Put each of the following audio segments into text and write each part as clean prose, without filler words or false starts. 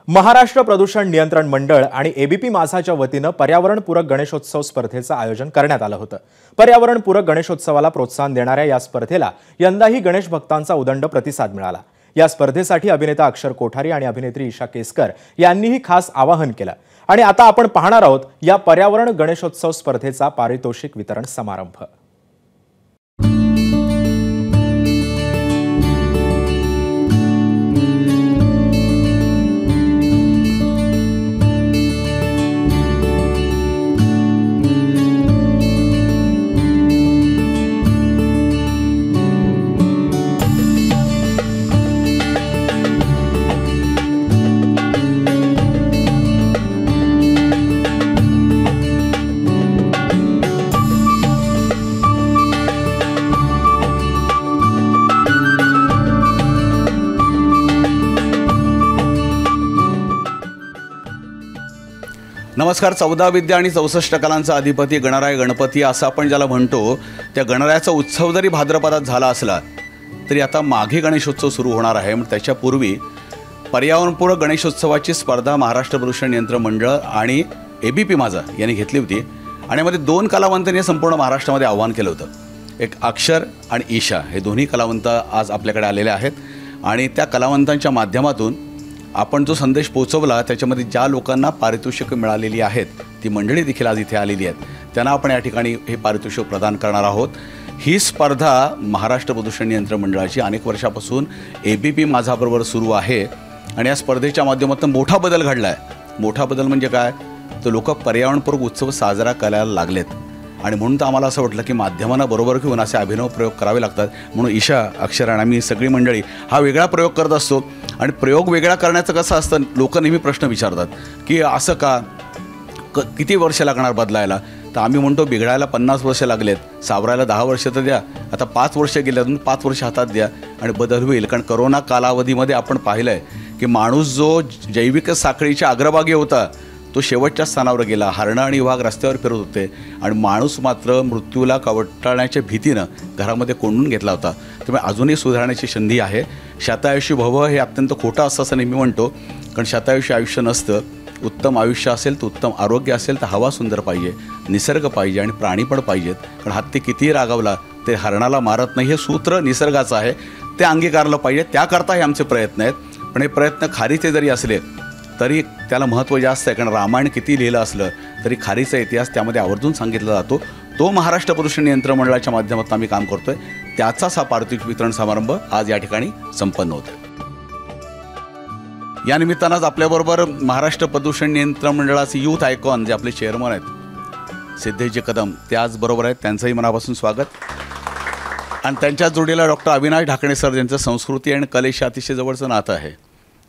महाराष्ट्र प्रदूषण नियंत्रण मंडळ आणि एबीपी माझाच्या वतीनं पर्यावरणपूरक गणेशोत्सव स्पर्धेचं आयोजन करण्यात आलं होतं। पर्यावरणपूरक गणेशोत्सवाला प्रोत्साहन देणाऱ्या या स्पर्धेला यंदाही गणेश भक्तांचा उदंड प्रतिसाद मिळाला। या स्पर्धेसाठी अभिनेता अक्षर कोठारी आणि अभिनेत्री ईशा केसकर यांनीही खास आवाहन केलं। आणि आता आपण पाहणार आहोत या पर्यावरण गणेशोत्सव स्पर्धेचा पारितोषिक वितरण समारंभ। नमस्कार। 14 विद्या आणि 64 कलांचा अधिपती गणराय गणपती असं आपण ज्याला म्हणतो, त्या गणरायाचा उत्सव जरी भाद्रपदात झाला असला तरी आता माघी गणेशोत्सव सुरू होणार आहे। मग त्याच्यापूर्वी पर्यावरणपूरक गणेशोत्सवाची स्पर्धा महाराष्ट्र प्रदूषण नियंत्रण मंडळ आणि एबीपी माझा यांनी घेतली होती आणि यामध्ये 2 कलावंतांनी संपूर्ण महाराष्ट्रामध्ये आव्हान केलं होतं। एक अक्षर आणि ईशा हे दोन्ही कलावंत आज आपल्याकडे आलेले आहेत आणि त्या कलावंतांच्या माध्यमातून आपण जो संदेश पोहोचवला त्याच्यामध्ये ज्या लोकांना पारितोषिकं मिळालेली आहेत ती मंडळी देखील आज इथे आलेली आहेत, त्यांना आपण या ठिकाणी हे पारितोषिक प्रदान करणार आहोत। ही स्पर्धा महाराष्ट्र प्रदूषण नियंत्रण मंडळाची अनेक वर्षापासून एबीपी माझाबरोबर सुरू आहे आणि या स्पर्धेच्या माध्यमातून मोठा बदल घडला आहे। मोठा बदल म्हणजे काय, तर लोक पर्यावरणपूरक उत्सव साजरा करायला लागलेत आणि म्हणून तर आम्हाला असं वाटलं की माध्यमांना बरोबर घेऊन असे अभिनव प्रयोग करावे लागतात। म्हणून ईशा, अक्षर आणि आम्ही सगळी मंडळी हा वेगळा प्रयोग करत असतो आणि प्रयोग वेगळा करण्याचं कसं असतं, लोक नेहमी प्रश्न विचारतात की असं का, किती वर्ष लागणार बदलायला, तर आम्ही म्हणतो बिघडायला 50 वर्ष लागलेत, सावरायला 10 वर्ष तर द्या, आता 5 वर्ष गेले, अजून 5 वर्ष हातात द्या आणि बदल होईल। कारण करोना कालावधीमध्ये आपण पाहिलं आहे की माणूस जो जैविक साखळीच्या अग्रभागी होता तो शेवटच्या स्थानावर गेला। हरणं आणि वाघ रस्त्यावर फिरत होते आणि माणूस मात्र मृत्यूला कवटाळण्याच्या भीतीनं घरामध्ये कोंडून घेतला होता। त्यामुळे अजूनही सुधारण्याची संधी आहे। शतायुषी भव हे अत्यंत खोटं असतं असं नेहमी म्हणतो, कारण शतायुषी आयुष्य नसतं। उत्तम आयुष्य असेल तर उत्तम आरोग्य असेल तर हवा सुंदर पाहिजे, निसर्ग पाहिजे आणि प्राणी पण पाहिजेत। कारण हत्ती कितीही रागावला ते हरणाला मारत नाही, हे सूत्र निसर्गाचं आहे, ते अंगीकारलं पाहिजे। त्याकरता हे आमचे प्रयत्न आहेत। पण हे प्रयत्न खारीचे जरी असले तरी त्याला महत्त्व जास्त आहे, कारण रामायण किती लिहिलं असलं तरी खारीचा इतिहास त्यामध्ये आवर्जून सांगितला जातो। तो महाराष्ट्र प्रदूषण नियंत्रण मंडळाच्या माध्यमातून आम्ही काम करतोय, त्याचाच हा पारितोषिक वितरण समारंभ आज या ठिकाणी संपन्न होतो। या निमित्तानंच आपल्याबरोबर महाराष्ट्र प्रदूषण नियंत्रण मंडळाचे यूथ आयकॉन जे आपले चेअरमन आहेत सिद्धेशजी कदम, ते आज बरोबर आहेत, त्यांचंही मनापासून स्वागत। आणि त्यांच्या जोडीला डॉक्टर अविनाश ढाकणे सर, ज्यांचं संस्कृती आणि कलेशी अतिशय जवळचं नातं आहे,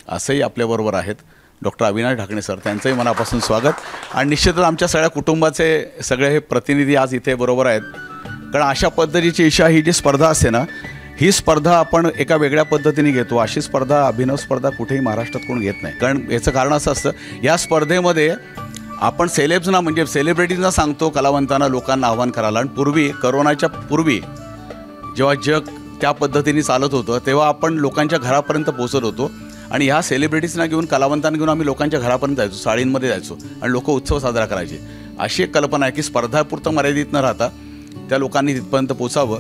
असंही आपल्याबरोबर आहेत डॉक्टर अविनाश ढाकणे सर, त्यांचंही मनापासून स्वागत। आणि निश्चितच आमच्या सगळ्या कुटुंबाचे सगळे हे प्रतिनिधी आज इथे बरोबर आहेत, कारण अशा पद्धतीची ईशा ही जी स्पर्धा असते ना, ही स्पर्धा आपण एका वेगळ्या पद्धतीने घेतो। अशी स्पर्धा, अभिनव स्पर्धा कुठेही महाराष्ट्रात कोण घेत नाही। कारण याचं कारण असं असतं, या स्पर्धेमध्ये आपण सेलेब्सना म्हणजे सेलिब्रिटीजना सांगतो, कलावंतांना, लोकांना आव्हान करायला। आणि पूर्वी, करोनाच्या पूर्वी जेव्हा जग त्या पद्धतीने चालत होतं तेव्हा आपण लोकांच्या घरापर्यंत पोहोचत होतो आणि ह्या सेलिब्रिटीजना घेऊन, कलावंतांना घेऊन आम्ही लोकांच्या घरापर्यंत जायचो, साडींमध्ये जायचो आणि लोक उत्सव साजरा करायचे। अशी एक कल्पना आहे की स्पर्धापुरतं मर्यादित न राहता त्या लोकांनी तिथपर्यंत पोचावं।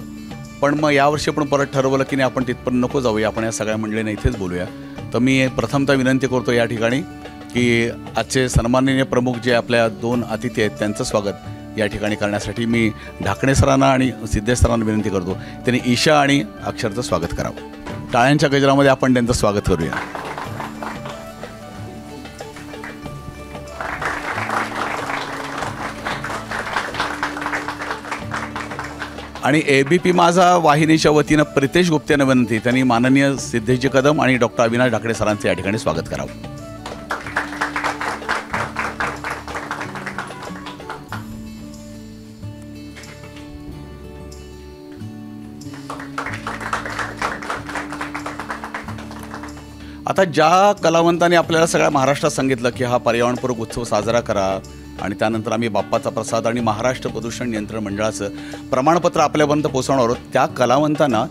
पण मग यावर्षी आपण परत ठरवलं की नाही, आपण तिथपर्यंत नको जाऊया, आपण या सगळ्या मंडळींना इथेच बोलूया। तर मी प्रथमतः विनंती करतो या ठिकाणी की आजचे सन्माननीय प्रमुख जे आपल्या 2 अतिथी आहेत त्यांचं स्वागत या ठिकाणी करण्यासाठी मी ढाकणे सरांना आणि सिद्धेश सरांना विनंती करतो, त्यांनी ईशा आणि अक्षरचं स्वागत करावं। टाळ्यांच्या गजरामध्ये आपण त्यांचं स्वागत करूया। आणि एबीपी माझा वाहिनीच्या वतीनं प्रितेश गुप्तेंना विनंती, त्यांनी माननीय सिद्धेशजी कदम आणि डॉक्टर अविनाश ढाकणे सरांचं या ठिकाणी स्वागत करावं। आता ज्या कलावंतांनी आपल्याला सगळ्या महाराष्ट्रात सांगितलं की हा पर्यावरणपूरक उत्सव साजरा करा आणि त्यानंतर आम्ही बाप्पाचा प्रसाद आणि महाराष्ट्र प्रदूषण नियंत्रण मंडळाचं प्रमाणपत्र आपल्यापर्यंत पोहोचवणार आहोत, त्या कलावंतांना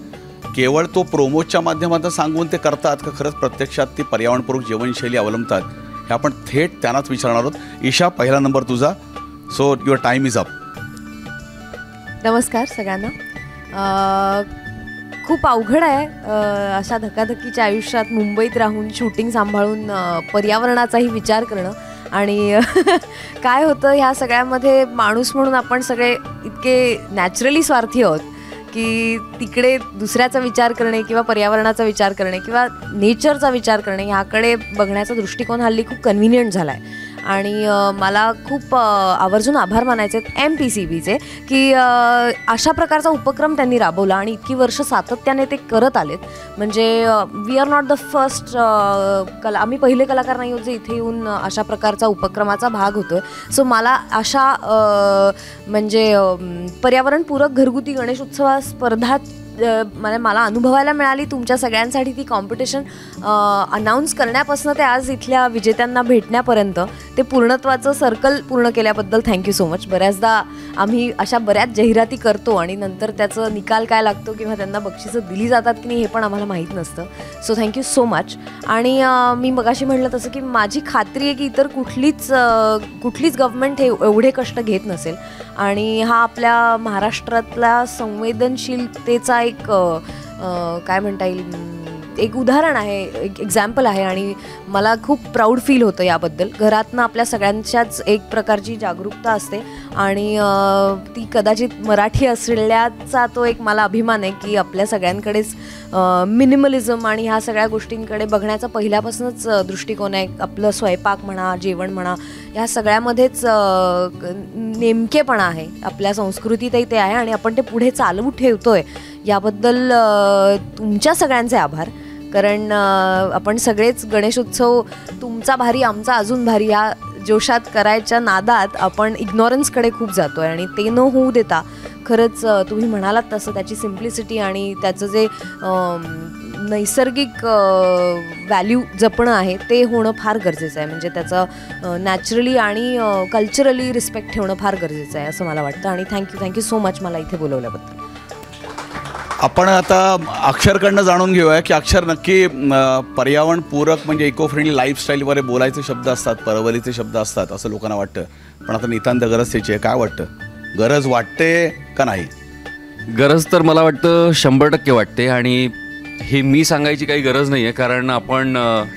केवळ तो प्रोमोच्या माध्यमातून सांगून ते करतात का खरंच प्रत्यक्षात ती पर्यावरणपूरक जीवनशैली अवलंबतात हे आपण थेट त्यांनाच विचारणार आहोत. ईशा, पहिला नंबर तुझा. So your time is up. नमस्कार सगळ्यांना. खूप अवघड आहे अशा धकाधकीच्या आयुष्यात मुंबईत राहून शूटिंग सांभाळून पर्यावरणाचाही विचार करणं. आणि काय होतं ह्या सगळ्यामध्ये, माणूस म्हणून आपण सगळे इतके नॅचरली स्वार्थी आहोत की तिकडे दुसऱ्याचा विचार करणे किंवा पर्यावरणाचा विचार करणे किंवा नेचरचा विचार करणे ह्याकडे बघण्याचा दृष्टिकोन हल्ली खूप कन्व्हिनियंट झाला आहे. आणि मला खूप आवर्जून आभार मानायचे आहेत MPCBचे की अशा प्रकारचा उपक्रम त्यांनी राबवला आणि इतकी वर्ष सातत्याने ते करत आलेत. म्हणजे we are not the first आम्ही पहिले कलाकार नाही होत जे इथे येऊन अशा प्रकारचा उपक्रमाचा भाग होतो आहे. सो मला अशा म्हणजे पर्यावरणपूरक घरगुती गणेशोत्सवा स्पर्धा मला अनुभवायला मिळाली. तुमच्या सगळ्यांसाठी ती कॉम्पिटिशन अनाऊन्स करण्यापासून ते आज इथल्या विजेत्यांना भेटण्यापर्यंत ते पूर्णत्वाचं सर्कल पूर्ण केल्याबद्दल थँक्यू सो मच. बऱ्याचदा आम्ही अशा बऱ्याच जाहिराती करतो आणि नंतर त्याचं निकाल काय लागतो किंवा त्यांना बक्षिसं दिली जातात की नाही हे पण आम्हाला माहीत नसतं. So thank you so much. आणि मी मगाशी म्हटलं तसं की माझी खात्री आहे की इतर कुठलीच गव्हर्नमेंट हे एवढे कष्ट घेत नसेल. आणि हा आपल्या महाराष्ट्रातल्या संवेदनशीलतेचा एक काय म्हणता येईल, एक उदाहरण आहे, एक एक्झाम्पल आहे. आणि मला खूप प्राऊड फील होतं याबद्दल. घरातनं आपल्या सगळ्यांच्याच एक प्रकारची जागरूकता असते आणि ती कदाचित मराठी असल्याचा तो एक मला अभिमान आहे की आपल्या सगळ्यांकडेच मिनिमलिझम आणि ह्या सगळ्या गोष्टींकडे बघण्याचा पहिल्यापासूनच दृष्टिकोन आहे. आपलं स्वयंपाक म्हणा, जेवण म्हणा, ह्या सगळ्यामध्येच नेमकेपणा आहे. आपल्या संस्कृतीतही ते आहे आणि आपण ते पुढे चालवू ठेवतोय याबद्दल तुमच्या सगळ्यांचे आभार. कारण आपण सगळेच गणेशोत्सव तुमचा भारी आमचा अजून भारी ह्या जोशात करायच्या नादात आपण इग्नॉरन्सकडे खूप जातो आहे. आणि ते न होऊ देता खरंच तुम्ही म्हणालात तसं त्याची सिम्प्लिसिटी आणि त्याचं जे नैसर्गिक व्हॅल्यू जपणं आहे ते होणं फार गरजेचं आहे. म्हणजे त्याचं नॅचरली आणि कल्चरली रिस्पेक्ट ठेवणं फार गरजेचं आहे असं मला वाटतं. आणि थँक्यू सो मच मला इथे बोलवल्याबद्दल. आपण आता अक्षरकडनं जाणून घेऊया की अक्षर नक्की पर्यावरणपूरक म्हणजे इको फ्रेंडली लाईफस्टाईलवर बोलायचे शब्द असतात, परवलीचे शब्द असतात असं लोकांना वाटतं. पण आता नितांत गरज त्याची आहे. काय वाटतं, गरज वाटते का नाही? गरज तर मला वाटतं 100% वाटते. आणि हे मी सांगायची काही गरज नाही आहे, कारण आपण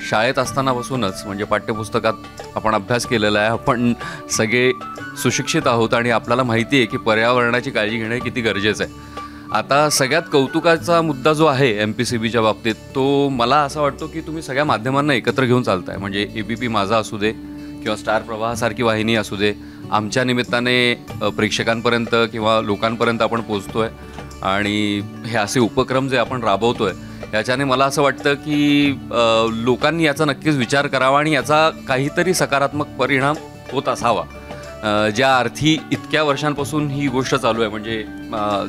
शाळेत असतानापासूनच म्हणजे पाठ्यपुस्तकात आपण अभ्यास केलेला आहे. आपण सगळे सुशिक्षित आहोत आणि आपल्याला माहिती आहे की पर्यावरणाची काळजी घेणं किती गरजेचं आहे. आता सगळ्यात कौतुकाचा मुद्दा जो आहे MPCBच्या बाबतीत, तो मला असं वाटतो की तुम्ही सगळ्या माध्यमांना एकत्र घेऊन चालताय. म्हणजे ABP माझा असू दे किंवा स्टार प्रवाहासारखी वाहिनी असू दे, आमच्या निमित्ताने प्रेक्षकांपर्यंत किंवा लोकांपर्यंत आपण पोचतो आहे. आणि हे असे उपक्रम जे आपण राबवतो आहे याच्याने मला असं वाटतं की लोकांनी याचा नक्कीच विचार करावा आणि याचा काहीतरी सकारात्मक परिणाम होत असावा. ज्या अर्थी इतक्या वर्षांपासून ही गोष्ट चालू आहे, म्हणजे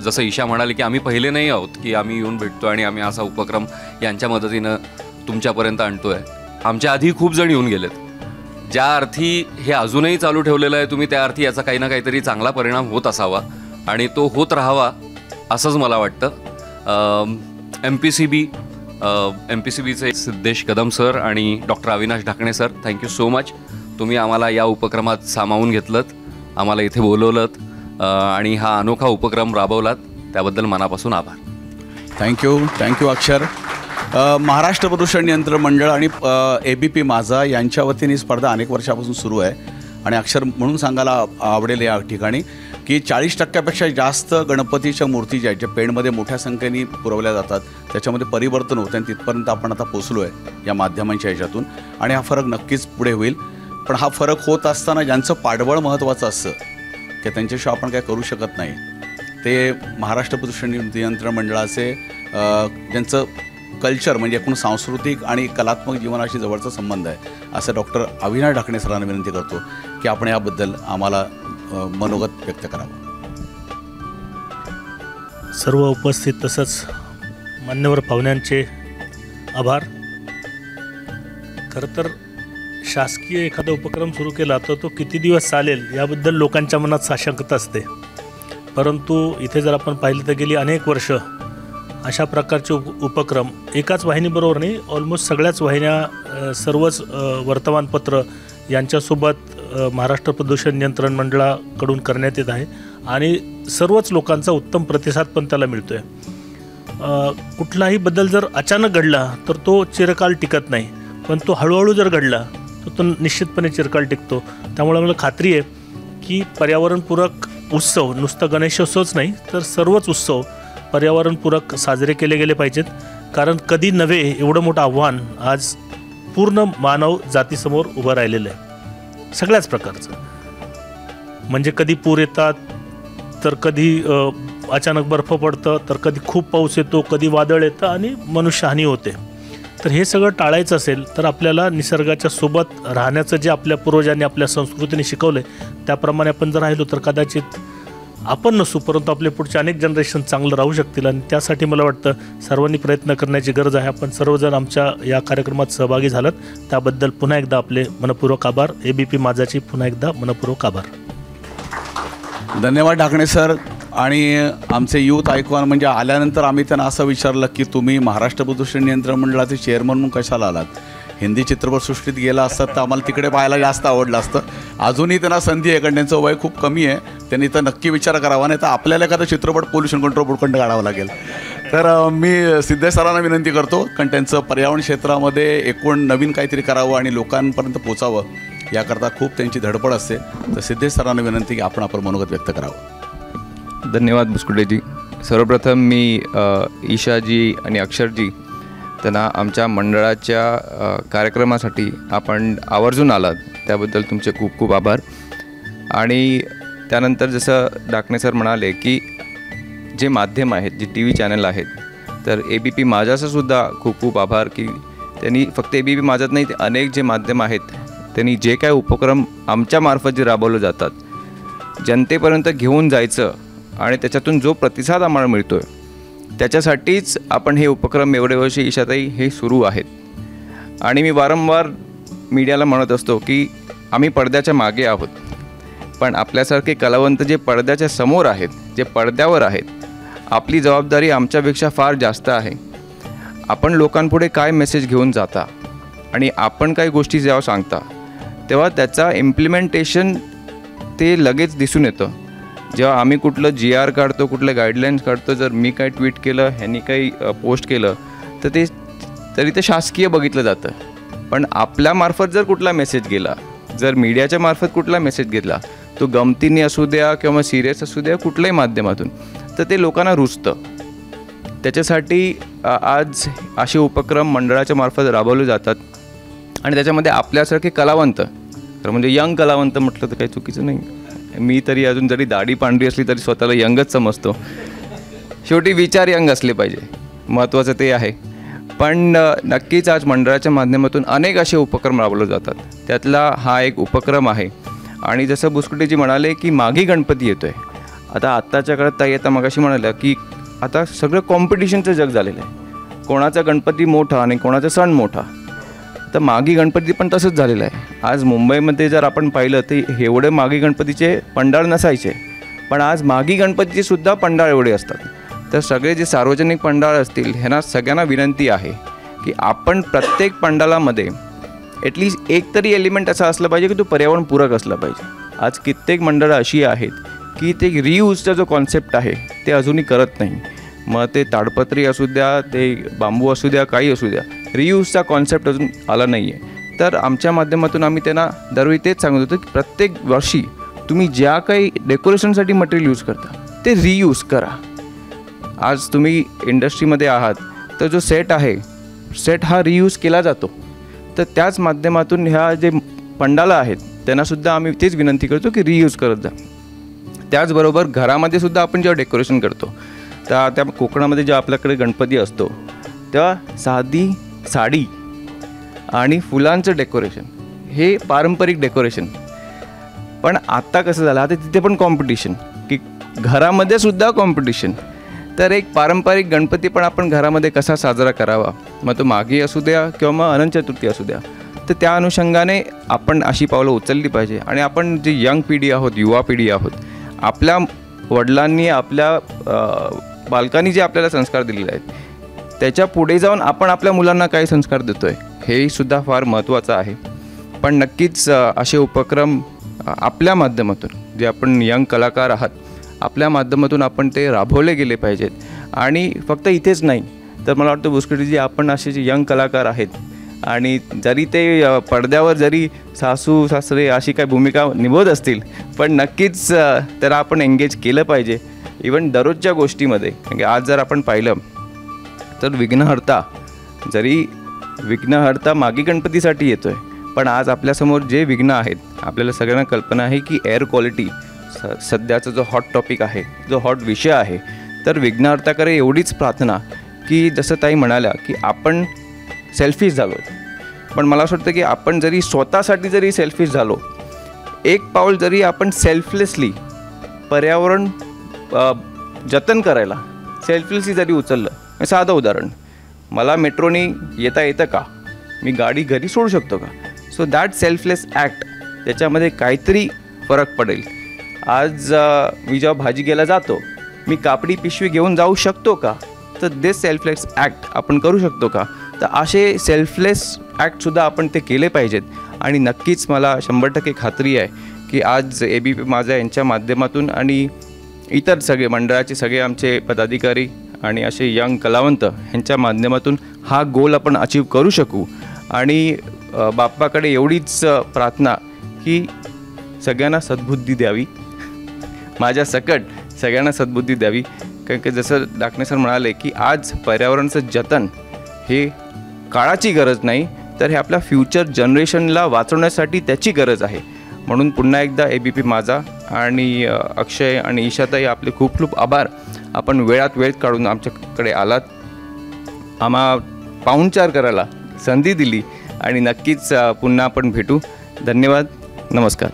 जसं ईशा म्हणाली की आम्ही पहिले नाही आहोत की आम्ही येऊन भेटतो आणि आम्ही असा उपक्रम यांच्या मदतीनं तुमच्यापर्यंत आणतो आहे. आमच्या आधी खूप जण येऊन गेलेत. ज्या अर्थी हे अजूनही चालू ठेवलेलं आहे तुम्ही, त्या अर्थी याचा काही ना काहीतरी चांगला परिणाम होत असावा आणि तो होत राहावा असंच मला वाटतं. MPCBचे सिद्धेश कदम सर आणि doctor Avinash Dhakane sir, thank you so much. तुम्ही आम्हाला या उपक्रमात सामावून घेतलंत, आम्हाला इथे बोलवलं आणि हा अनोखा उपक्रम राबवलात, त्याबद्दल मनापासून आभार. थँक्यू अक्षर. महाराष्ट्र प्रदूषण नियंत्रण मंडळ आणि ABP माझा यांच्या वतीने ही स्पर्धा अनेक वर्षापासून सुरू आहे. आणि अक्षर म्हणून सांगायला आवडेल या ठिकाणी की 40%पेक्षा जास्त गणपतीच्या मूर्ती ज्या आहेत, ज्या पेणमध्ये मोठ्या संख्येने पुरवल्या जातात, त्याच्यामध्ये परिवर्तन होतं आणि तिथपर्यंत आपण आता पोचलो आहे या माध्यमांच्या ह्याच्यातून. आणि हा फरक नक्कीच पुढे होईल. पण हा फरक होत असताना ज्यांचं पाठबळ महत्त्वाचं असतं की त्यांच्याशिवाय आपण काय करू शकत नाही, ते महाराष्ट्र प्रदूषण नियंत्रण मंडळाचे ज्यांचं कल्चर म्हणजे एकूण सांस्कृतिक आणि कलात्मक जीवनाशी जवळचा संबंध आहे असं डॉक्टर अविनाश ढाकणे सरांना विनंती करतो की आपण याबद्दल आम्हाला मनोगत व्यक्त करावं. सर्व उपस्थित तसंच मान्यवर पाहुण्यांचे आभार. खरं तर शासकीय एखादा उपक्रम सुरू केला तर तो किती दिवस चालेल याबद्दल लोकांच्या मनात साशंकता असते. परंतु इथे जर आपण पाहिलं तर गेली अनेक वर्ष अशा प्रकारचे उपक्रम एकाच वाहिनीबरोबर नाही, ऑलमोस्ट सगळ्याच वाहिन्या, सर्वच वर्तमानपत्र यांच्यासोबत महाराष्ट्र प्रदूषण नियंत्रण मंडळाकडून करण्यात येत आहे आणि सर्वच लोकांचा उत्तम प्रतिसाद पण त्याला मिळतो आहे. कुठलाही बदल जर अचानक घडला तर तो चिरकाल टिकत नाही, पण तो हळूहळू जर घडला तर तो निश्चितपणे चिरकाल टिकतो. त्यामुळे मला खात्री आहे की पर्यावरणपूरक उत्सव नुसतं गणेशोत्सवच नाही तर सर्वच उत्सव पर्यावरणपूरक साजरे केले गेले पाहिजेत. कारण कधी नव्हे एवढं मोठं आव्हान आज पूर्ण मानव जातीसमोर उभं राहिलेलं आहे सगळ्याच प्रकारचं. म्हणजे कधी पूर येतात, तर कधी अचानक बर्फ पडतं, तर कधी खूप पाऊस येतो, कधी वादळ येतं आणि मनुष्यहानी होते. तर हे सगळं टाळायचं असेल तर आपल्याला निसर्गाच्या सोबत राहण्याचं जे आपल्या पूर्वजांनी आपल्या संस्कृतीने शिकवलं आहे त्याप्रमाणे आपण जर राहिलो तर कदाचित आपण नसू परंतु आपले पुढचे अनेक जनरेशन चांगलं राहू शकतील. आणि त्यासाठी मला वाटतं सर्वांनी प्रयत्न करण्याची गरज आहे. आपण सर्वजण आमच्या या कार्यक्रमात सहभागी झालात त्याबद्दल पुन्हा एकदा आपले मनपूर्वक आभार. ABP माझाची पुन्हा एकदा मनपूर्वक आभार. धन्यवाद ढाकणे सर. आणि आमचे यूथ आयकॉन म्हणजे आल्यानंतर आम्ही त्यांना असं विचारलं की तुम्ही महाराष्ट्र प्रदूषण नियंत्रण मंडळाचे चेअरमन म्हणून कशाला आलात. हिंदी चित्रपटसृष्टीत गेला असतात तर आम्हाला तिकडे पाहायला जास्त आवडलं असतं. अजूनही त्यांना संधी आहे कारण त्यांचं वय खूप कमी आहे. त्यांनी तर नक्की विचार करावा, नाही तर आपल्याला एखादा चित्रपट पोल्युशन कंट्रोल बोर्डकडून काढावा लागेल. तर मी सिद्धेश सरांना विनंती करतो कारण त्यांचं पर्यावरण क्षेत्रामध्ये एकूण नवीन काहीतरी करावं आणि लोकांपर्यंत पोचावं याकरता खूप त्यांची धडपड असते. तर सिद्धेश सरांना विनंती की आपण मनोगत व्यक्त करावं. धन्यवाद बुसकुटेजी. सर्वप्रथम मी ईशाजी आणि अक्षरजी त्यांना आमच्या मंडळाच्या कार्यक्रमासाठी आपण आवर्जून आलात त्याबद्दल तुमचे खूप खूप आभार. आणि त्यानंतर जसं ढाकणे सर म्हणाले की जे माध्यम आहेत, जे TV चॅनल आहेत, तर ABP माझाचं सुद्धा खूप खूप आभार की त्यांनी फक्त ABP माझाच नाही, अनेक जे माध्यम आहेत त्यांनी जे काय उपक्रम आमच्यामार्फत जे राबवले जातात जनतेपर्यंत घेऊन जायचं आणि त्याच्यातून जो प्रतिसाद आम्हाला मिळतो आहे त्याच्यासाठीच आपण हे उपक्रम एवढे वर्ष ईशाताई हे सुरू आहेत. आणि मी वारंवार मीडियाला म्हणत असतो की आम्ही पडद्याच्या मागे आहोत, पण आपल्यासारखे कलावंत जे पडद्याच्या समोर आहेत, जे पडद्यावर आहेत, आपली जबाबदारी आमच्यापेक्षा फार जास्त आहे. आपण लोकांपुढे काय मेसेज घेऊन जाता आणि आपण काही गोष्टी जेव्हा सांगता तेव्हा त्याचा इम्प्लिमेंटेशन ते लगेच दिसून येतं. जेव्हा आम्ही कुठलं GR काढतो, कुठलं गाईडलाईन्स काढतो, जर मी काही ट्विट केलं, ह्यांनी काही पोस्ट केलं तर तरी ते शासकीय बघितलं जातं. पण आपल्यामार्फत जर कुठला मेसेज गेला, जर मीडियाच्या मार्फत कुठला मेसेज घेतला, तो गमतीने असू द्या किंवा सिरियस असू द्या, कुठल्याही माध्यमातून, तर ते लोकांना रुजतं. त्याच्यासाठी आज असे उपक्रम मंडळाच्या मार्फत राबवले जातात. आणि त्याच्यामध्ये आपल्यासारखे कलावंत, तर म्हणजे यंग कलावंत म्हटलं तर काही चुकीचं नाही. मी तरी अजून जरी दाढी पांढरी असली तरी स्वतःला यंगच समजतो. शेवटी विचार यंग असले पाहिजे, महत्त्वाचं ते आहे. पण नक्कीच आज मंडळाच्या माध्यमातून अनेक असे उपक्रम राबवले जातात. त्यातला हा एक उपक्रम आहे. आणि जसं बुसकुटेजी म्हणाले की माघी गणपती येतो आहे. आत्ताच्या काळात ताई आता मगाशी म्हणाल्या की आता सगळं कॉम्पिटिशनचं जग झालेलं आहे. कोणाचा गणपती मोठा आणि कोणाचा सण मोठा. तर माघी गणपती पण तसंच झालेलं आहे. आज मुंबईमध्ये जर आपण पाहिलं तर एवढे माघी गणपतीचे पंडाळ नसायचे, पण आज माघी गणपतीचे सुद्धा पंडाळ एवढे असतात. तर सगळे जे सार्वजनिक पंडाळ असतील ह्यांना सगळ्यांना विनंती आहे की आपण प्रत्येक पंडालामध्ये ॲटलिस्ट एक तरी एलिमेंट असा असलं पाहिजे की तो पर्यावरणपूरक असला पाहिजे. आज कित्येक मंडळं अशी आहेत की ते रियूजचा जो कॉन्सेप्ट आहे ते अजूनही करत नाही. मग ते ताडपत्री असू द्या, ते बांबू असू द्या, काही असू द्या, रियूजचा कॉन्सेप्ट अजून आला नाही आहे. तर आमच्या माध्यमातून आम्ही त्यांना दरवेळी तेच सांगत होतो की प्रत्येक वर्षी तुम्ही ज्या काही डेकोरेशनसाठी मटेरियल यूज करता ते रियूज करा. आज तुम्ही इंडस्ट्रीमध्ये आहात तर जो सेट आहे, सेट हा रियूज केला जातो. तर त्याच माध्यमातून ह्या जे पंडाला आहेत त्यांनासुद्धा आम्ही तेच विनंती करतो की रियूज करत जा. त्याचबरोबर घरामध्ये सुद्धा आपण जेव्हा डेकोरेशन करतो तर त्या कोकणामध्ये जेव्हा आपल्याकडे गणपती असतो तेव्हा साधी साडी आणि फुलांचं डेकोरेशन हे पारंपरिक डेकोरेशन. पण आत्ता कसं झालं, आता तिथे पण कॉम्पिटिशन की घरामध्ये सुद्धा कॉम्पिटिशन. तर एक पारंपरिक गणपती पण आपण घरामध्ये कसा साजरा करावा, मग तो माघी असू द्या किंवा मग अनंत चतुर्थी असू द्या. तर त्या अनुषंगाने आपण अशी पावलं उचलली पाहिजे. आणि आपण जी यंग पिढी आहोत, युवा पिढी आहोत, आपल्या वडिलांनी, आपल्या बालकांनी जे आपल्याला संस्कार दिलेले आहेत त्याच्या पुढे जाऊन आपण आपल्या मुलांना काय संस्कार देतो आहे हेही सुद्धा फार महत्त्वाचं आहे. पण नक्कीच असे उपक्रम आपल्या माध्यमातून, जे आपण यंग कलाकार आहात, आपल्या माध्यमातून आपण ते राबवले गेले पाहिजेत. आणि फक्त इथेच नाही तर मला वाटतं बुस्कुटेजी, आपण असे जे यंग कलाकार आहेत आणि जरी ते पडद्यावर जरी सासू सासरे अशी काही भूमिका निभवत असतील, पण नक्कीच त्याला आपण एंगेज केलं पाहिजे इवन दररोजच्या गोष्टीमध्ये. कारण की आज जर आपण पाहिलं तर विघ्नहर्ता मागे गणपतीसाठी येतो आहे, पण आज आपल्यासमोर जे विघ्न आहेत, आपल्याला सगळ्यांना कल्पना आहे की एअर क्वालिटी सध्याचा जो हॉट टॉपिक आहे, जो हॉट विषय आहे, तर विघ्नहर्ताकडे एवढीच प्रार्थना की जसं ताई म्हणाल्या की आपण सेल्फिश झालो. पण मला असं वाटतं की आपण जरी स्वतःसाठी जरी सेल्फिश झालो, एक पाऊल जरी आपण सेल्फलेसली पर्यावरण जतन करायला सेल्फलेसली जरी उचललं. साधं उदाहरण, मला मेट्रोनी येता येतं का, मी गाडी घरी सोडू शकतो का? सो दॅट सेल्फलेस ॲक्ट, त्याच्यामध्ये काहीतरी फरक पडेल. आज मी जेव्हा भाजी घ्यायला जातो, मी कापडी पिशवी घेऊन जाऊ शकतो का? तर दिस सेल्फलेस ॲक्ट आपण करू शकतो का? तर असे सेल्फलेस ॲक्टसुद्धा आपण ते केले पाहिजेत. आणि नक्कीच मला 100% खात्री आहे की आज ABP माझा यांच्या माध्यमातून आणि इतर सगळे मंडळाचे सगळे आमचे पदाधिकारी आणि असे यंग कलावंत यांच्या माध्यमातून हा गोल आपण अचीव करू शकू. आणि बाप्पाकडे एवढीच प्रार्थना की सगळ्यांना सद्बुद्धी द्यावी, माझ्या सकट सगळ्यांना सद्बुद्धी द्यावी. कारण की जसं डाकणे सर म्हणाले की आज पर्यावरणाचं जतन हे काळाची गरज नाही, तर हे आपल्या फ्युचर जनरेशनला वाचवण्यासाठी त्याची गरज आहे. म्हणून पुन्हा एकदा ABP माझा आणि अक्षय आणि ईशाताई आपले खूप खूप आभार. आपण वेळात वेळ काढून आमच्याकडे आलात, आम्हा पाहुणचार करायला संधी दिली आणि नक्कीच पुन्हा आपण भेटू. धन्यवाद, नमस्कार.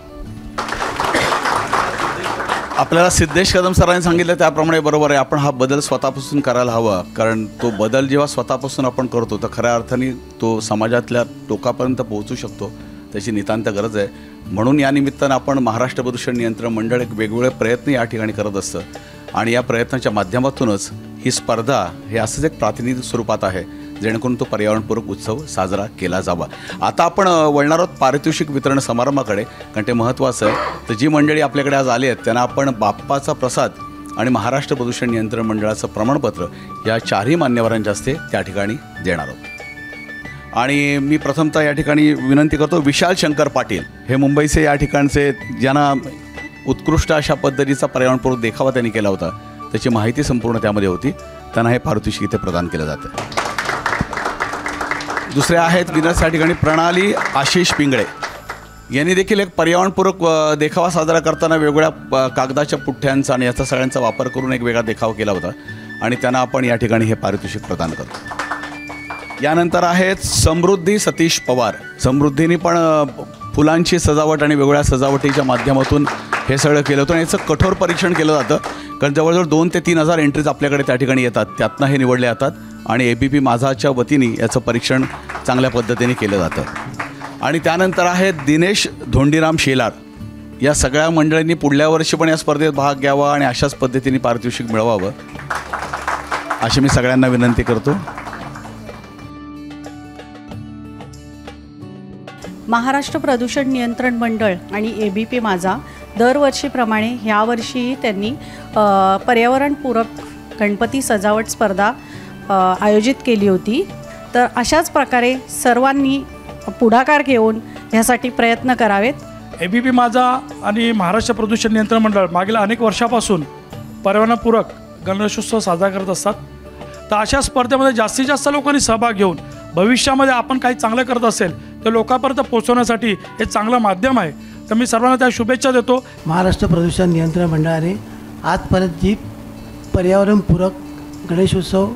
आपल्याला सिद्धेश कदम सरांनी सांगितलं त्याप्रमाणे बरोबर आहे, आपण हा बदल स्वतःपासून करायला हवा. कारण तो बदल जेव्हा स्वतःपासून आपण करतो तर खऱ्या अर्थाने तो समाजातल्या टोकापर्यंत पोहोचू शकतो, त्याची नितांत गरज आहे. म्हणून या निमित्तानं आपण महाराष्ट्र प्रदूषण नियंत्रण मंडळ एक वेगवेगळे प्रयत्न या ठिकाणी करत असतं आणि या प्रयत्नाच्या माध्यमातूनच ही स्पर्धा हे असंच एक प्रातिनिधिक स्वरूपात आहे, जेणेकरून तो पर्यावरणपूरक उत्सव साजरा केला जावा. आता आपण वळणार आहोत पारितोषिक वितरण समारंभाकडे, कारण ते महत्त्वाचं आहे. तर जी मंडळी आपल्याकडे आज आली आहेत त्यांना आपण बाप्पाचा प्रसाद आणि महाराष्ट्र प्रदूषण नियंत्रण मंडळाचं प्रमाणपत्र या चारही मान्यवरांच्या हस्ते त्या ठिकाणी देणार आहोत. आणि मी प्रथमतः या ठिकाणी विनंती करतो, विशाल शंकर पाटील हे मुंबईचे या ठिकाणचे, ज्यांना उत्कृष्ट अशा पद्धतीचा पर्यावरणपूरक देखावा त्यांनी केला होता, त्याची माहिती संपूर्ण त्यामध्ये होती, त्यांना हे पारितोषिक इथे प्रदान केलं जातं. दुसरे आहेत विनर्स या ठिकाणी प्रणाली आशिष पिंगळे, यांनी देखील एक पर्यावरणपूरक देखावा साजरा करताना वेगवेगळ्या कागदाच्या पुठ्ठ्यांचा आणि याचा सगळ्यांचा वापर करून एक वेगळा देखावा केला होता आणि त्यांना आपण या ठिकाणी हे पारितोषिक प्रदान करतो. यानंतर आहेत समृद्धी सतीश पवार. समृद्धीने पण फुलांची सजावट आणि वेगवेगळ्या सजावटीच्या माध्यमातून हे सगळं केलं होतं आणि याचं कठोर परीक्षण केलं जातं, कारण जवळजवळ 2 ते 3 हजार एंट्रीज आपल्याकडे त्या ठिकाणी येतात, त्यातनं हे निवडले जातात आणि ABP माझाच्या वतीने याचं परीक्षण चांगल्या पद्धतीने केलं जातं. आणि त्यानंतर आहेत दिनेश धोंडीराम शेलार. या सगळ्या मंडळींनी पुढल्या वर्षी पण या स्पर्धेत भाग घ्यावा आणि अशाच पद्धतीने पारितोषिक मिळवावं अशी मी सगळ्यांना विनंती करतो. महाराष्ट्र प्रदूषण नियंत्रण मंडळ आणि ABP माझा दरवर्षीप्रमाणे ह्यावर्षीही त्यांनी पर्यावरणपूरक गणपती सजावट स्पर्धा आयोजित केली होती. तर अशाच प्रकारे सर्वांनी पुढाकार घेऊन ह्यासाठी प्रयत्न करावेत. ABP माझा आणि महाराष्ट्र प्रदूषण नियंत्रण मंडळ मागील अनेक वर्षापासून पर्यावरणपूरक गणेशोत्सव साजरा करत असतात. तर अशा स्पर्धेमध्ये जास्तीत जास्त लोकांनी सहभाग घेऊन भविष्यामध्ये आपण काही चांगलं करत असेल तर लोकांपर्यंत पोहोचवण्यासाठी हे चांगलं माध्यम आहे. तर मी सर्वांना त्या शुभेच्छा देतो. महाराष्ट्र प्रदूषण नियंत्रण मंडळाने आजपर्यंत जी पर्यावरणपूरक गणेशोत्सव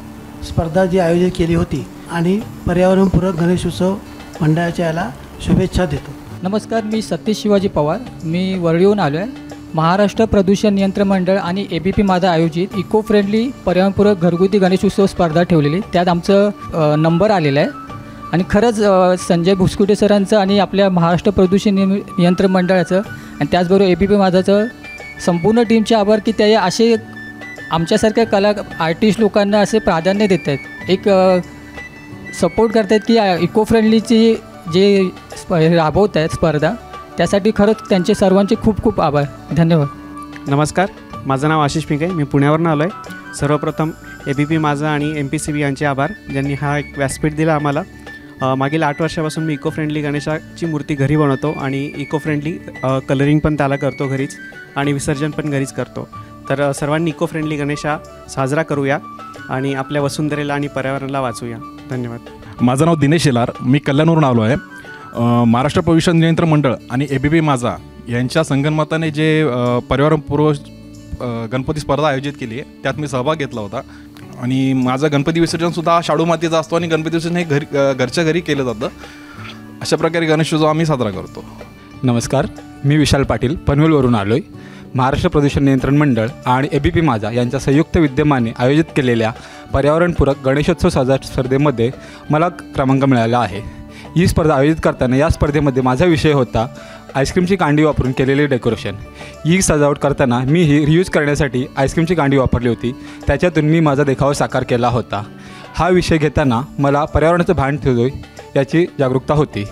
स्पर्धा जी आयोजित केली होती आणि पर्यावरणपूरक गणेशोत्सव मंडळाच्या याला शुभेच्छा देतो. नमस्कार, मी सतीश शिवाजी पवार, मी वरळीहून आलो आहे. महाराष्ट्र प्रदूषण नियंत्रण मंडळ आणि ABP माझा आयोजित इको फ्रेंडली पर्यावरणपूरक घरगुती गणेशोत्सव स्पर्धा ठेवलेली, त्यात आमचं नंबर आलेला आहे. आणि खरंच संजय भुसकुटे सरांचं आणि आपल्या महाराष्ट्र प्रदूषण नियंत्रण मंडळाचं आणि त्याचबरोबर ABP माझाचं संपूर्ण टीमचे आभार की ते असे आमच्यासारख्या आर्टिस्ट लोकांना असे प्राधान्य देत आहेत, एक सपोर्ट करत आहेत की इको फ्रेंडलीची जे राबवत आहेत स्पर्धा, त्यासाठी खरंच त्यांचे सर्वांचे खूप खूप आभार. धन्यवाद. नमस्कार, माझं नाव आशिष पिंगे, मी पुण्यावरून आलो आहे. सर्वप्रथम ABP माझा आणि MPCB यांचे आभार, ज्यांनी हा एक व्यासपीठ दिला आम्हाला. मागील 8 वर्षापासून मी इको फ्रेंडली गणेशाची मूर्ती घरी बनवतो आणि इको फ्रेंडली कलरिंग पण त्याला करतो घरीच आणि विसर्जन पण घरीच करतो. तर सर्वांनी इको फ्रेंडली गणेशा साजरा करूया आणि आपल्या वसुंधरेला आणि पर्यावरणाला वाचूया. धन्यवाद. माझं नाव दिनेश शेलार, मी कल्याणवरून आलो आहे. महाराष्ट्र प्रदूषण नियंत्रण मंडळ आणि ABP माझा यांच्या संगनमताने जे पर्यावरणपूर्व गणपती स्पर्धा आयोजित केली आहे त्यात मी सहभाग घेतला होता. आणि माझं गणपती विसर्जनसुद्धा शाडू मातीचा असतो आणि गणपती विसर्जन हे घरच्या घरी केलं जातं. अशा प्रकारे गणेशोत्सव आम्ही साजरा करतो. नमस्कार, मी विशाल पाटील, पनवेलवरून आलो आहे. महाराष्ट्र प्रदूषण नियंत्रण मंडळ आणि ABP माझा यांच्या संयुक्त विद्यमाने आयोजित केलेल्या पर्यावरणपूरक गणेशोत्सव साजरा स्पर्धेमध्ये मला क्रमांक मिळाला आहे. ही स्पर्धा आयोजित करताना या स्पर्धेमध्ये माझा विषय होता आईस्क्रीमची कांडी वापरून केलेले डेकोरेशन. ही सजावट करताना मी ही रियूज करण्यासाठी आईस्क्रीमची कांडी वापरली होती, त्याच्यातून मी माझा देखावा साकार केला होता. हा विषय घेताना मला पर्यावरणाचं भान ठेवतोय याची जागरूकता होती.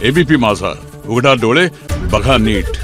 ABP माझा, उघडा डोळे बघा नीट.